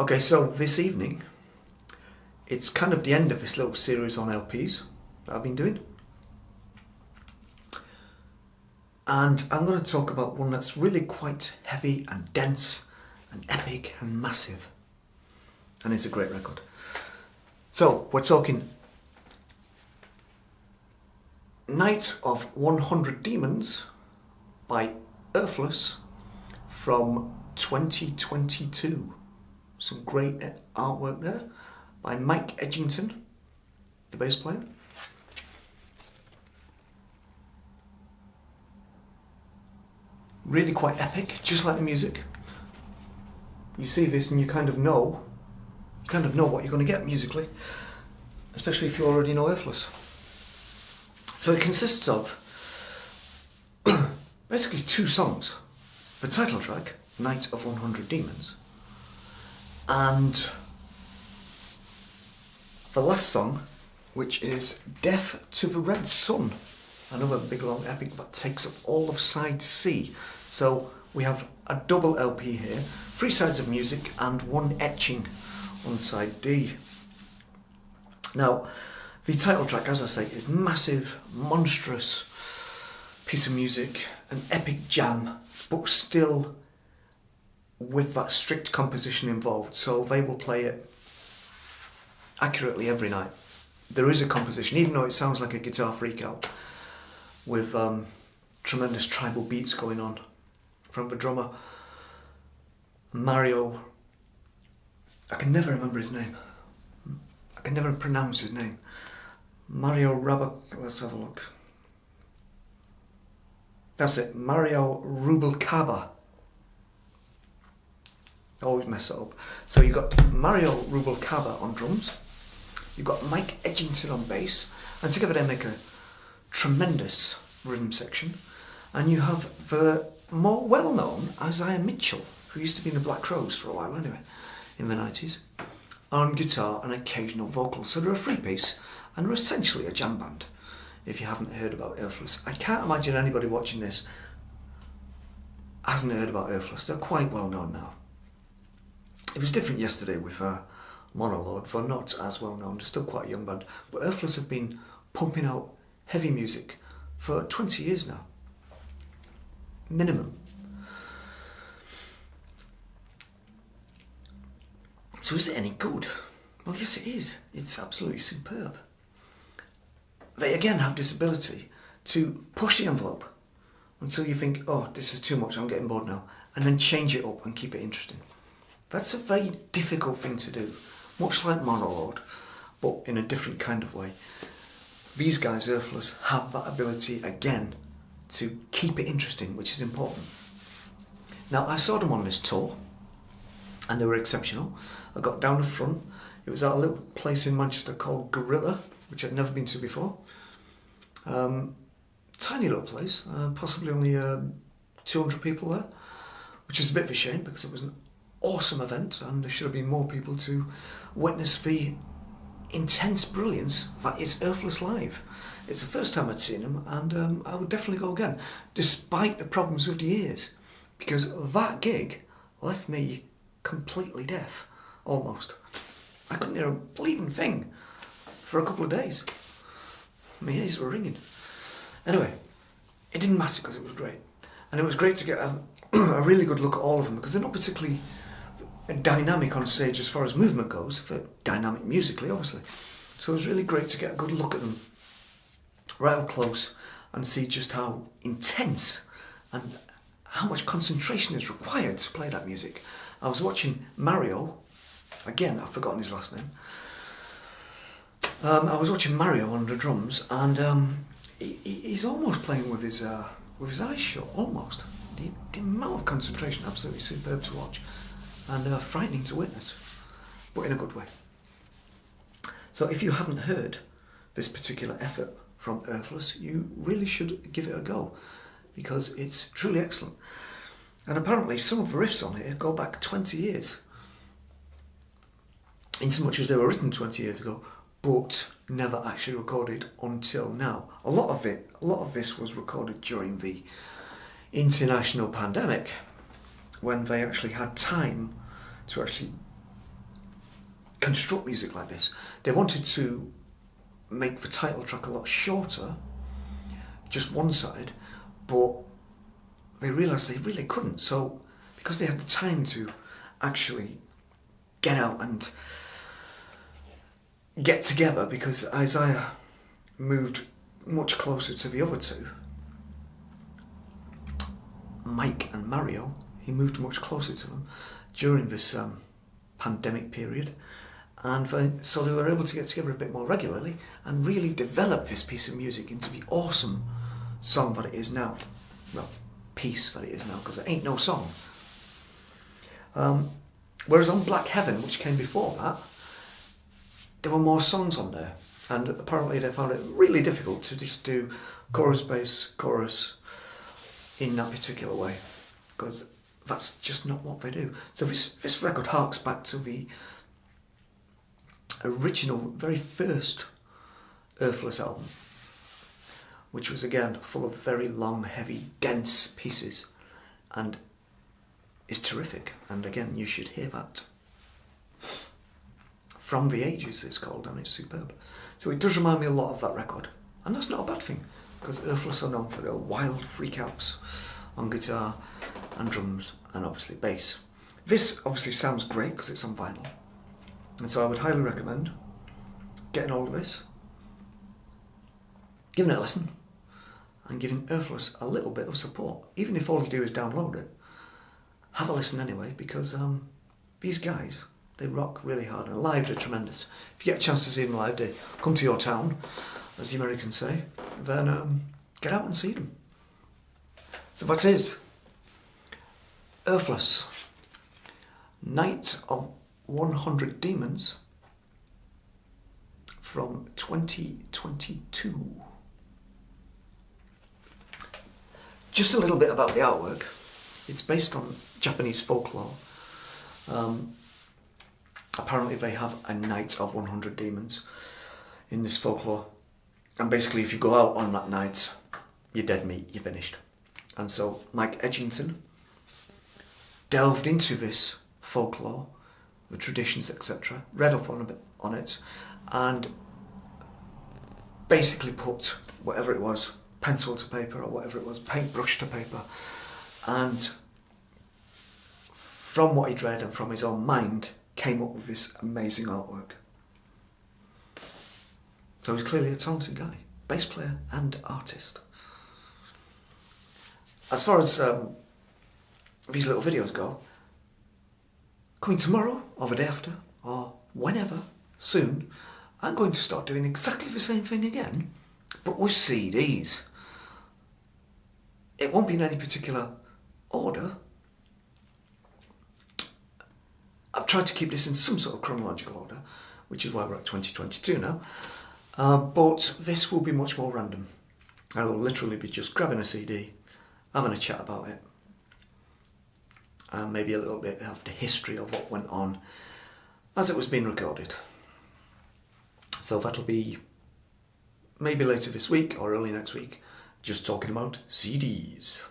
Okay, so this evening, it's kind of the end of this little series on LPs that I've been doing. And I'm going to talk about one that's really quite heavy and dense and epic and massive. And it's a great record. So, we're talking Night of 100 Demons by Earthless from 2022. Some great artwork there by Mike Edgington, the bass player. Really quite epic, just like the music. You see this and you kind of know what you're going to get musically, especially if you already know Earthless. So it consists of basically two songs. The title track, Night of 100 Demons, and the last song, which is Death to the Red Sun, another big long epic that takes up all of side C. So we have a double LP here, 3 sides of music and 1 etching on side D. Now, the title track, as I say, is massive, monstrous piece of music, an epic jam, but still with that strict composition involved. So they will play it accurately every night. There is a composition, even though it sounds like a guitar freakout, with tremendous tribal beats going on from the drummer Mario. I can never remember his name. I can never pronounce his name. Mario let's have a look. That's it, Mario Rubalcaba. I always mess it up. So you've got Mario Rubalcaba on drums, you've got Mike Edgington on bass, and together they make a tremendous rhythm section. And you have the more well-known Isaiah Mitchell, who used to be in the Black Crowes for a while anyway, in the 90s, on guitar and occasional vocals. So they're a three-piece, and they're essentially a jam band, if you haven't heard about Earthless. I can't imagine anybody watching this hasn't heard about Earthless. They're quite well known now. It was different yesterday with Monolord. They're not as well known, they're still quite a young band, but Earthless have been pumping out heavy music for 20 years now, minimum. So is it any good? Well, yes it is. It's absolutely superb. They again have this ability to push the envelope until you think, oh, this is too much, I'm getting bored now, and then change it up and keep it interesting. That's a very difficult thing to do, much like Monolord, but in a different kind of way. These guys, Earthless, have that ability again to keep it interesting, which is important. Now, I saw them on this tour, and they were exceptional. I got down the front. It was at a little place in Manchester called Gorilla, which I'd never been to before. Tiny little place, possibly only 200 people there, which is a bit of a shame because it was an awesome event and there should have been more people to witness the intense brilliance that is Earthless live. It's the first time I'd seen them, and I would definitely go again, despite the problems with the ears, because that gig left me completely deaf, almost. I couldn't hear a bleeding thing for a couple of days. My ears were ringing. Anyway, it didn't matter because it was great. And it was great to get a really good look at all of them, because they're not particularly dynamic on stage as far as movement goes. They're dynamic musically, obviously. So it was really great to get a good look at them right up close and see just how intense and how much concentration is required to play that music. I was watching Mario, again, I've forgotten his last name. I was watching Mario on the drums, and he's almost playing with his eyes shut, almost. The amount of concentration, absolutely superb to watch, and frightening to witness, but in a good way. So if you haven't heard this particular effort from Earthless, you really should give it a go, because it's truly excellent. And apparently some of the riffs on here go back 20 years, in so much as they were written 20 years ago, but never actually recorded until now. A lot of this was recorded during the international pandemic, when they actually had time to actually construct music like this. They wanted to make the title track a lot shorter, just one side, but they realised they really couldn't. So because they had the time to actually get out and get together, because Isaiah moved much closer to the other two, Mike and Mario, he moved much closer to them during this pandemic period, and so they were able to get together a bit more regularly and really develop this piece of music into the awesome song that it is now. Well, piece that it is now, because it ain't no song. Whereas on Black Heaven, which came before that, there were more songs on there, and apparently they found it really difficult to just do chorus, bass, chorus in that particular way, because that's just not what they do. So this record harks back to the original, very first Earthless album, which was again full of very long, heavy, dense pieces, and is terrific. And again, you should hear that. From the Ages it's called, and it's superb. So it does remind me a lot of that record, and that's not a bad thing, because Earthless are known for their wild freakouts on guitar and drums and obviously bass. This obviously sounds great because it's on vinyl, and so I would highly recommend getting hold of this, giving it a listen, and giving Earthless a little bit of support. Even if all you do is download it, have a listen anyway, because these guys, they rock really hard, and live they're tremendous. If you get a chance to see them live, they come to your town, as the Americans say, then get out and see them. So that is Earthless, Night of 100 Demons, from 2022. Just a little bit about the artwork. It's based on Japanese folklore. Apparently they have a night of 100 demons in this folklore. And basically if you go out on that night, you're dead meat, you're finished. And so Mike Edgington delved into this folklore, the traditions, etc., read up on it, and basically put whatever it was, pencil to paper or whatever it was, paintbrush to paper, and from what he'd read and from his own mind, came up with this amazing artwork. So he's clearly a talented guy, bass player and artist. As far as these little videos go, coming tomorrow or the day after or whenever, soon, I'm going to start doing exactly the same thing again, but with CDs. It won't be in any particular order. I've tried to keep this in some sort of chronological order, which is why we're at 2022 now, but this will be much more random. I will literally be just grabbing a CD, having a chat about it, and maybe a little bit of the history of what went on as it was being recorded. So that'll be maybe later this week or early next week, just talking about CDs.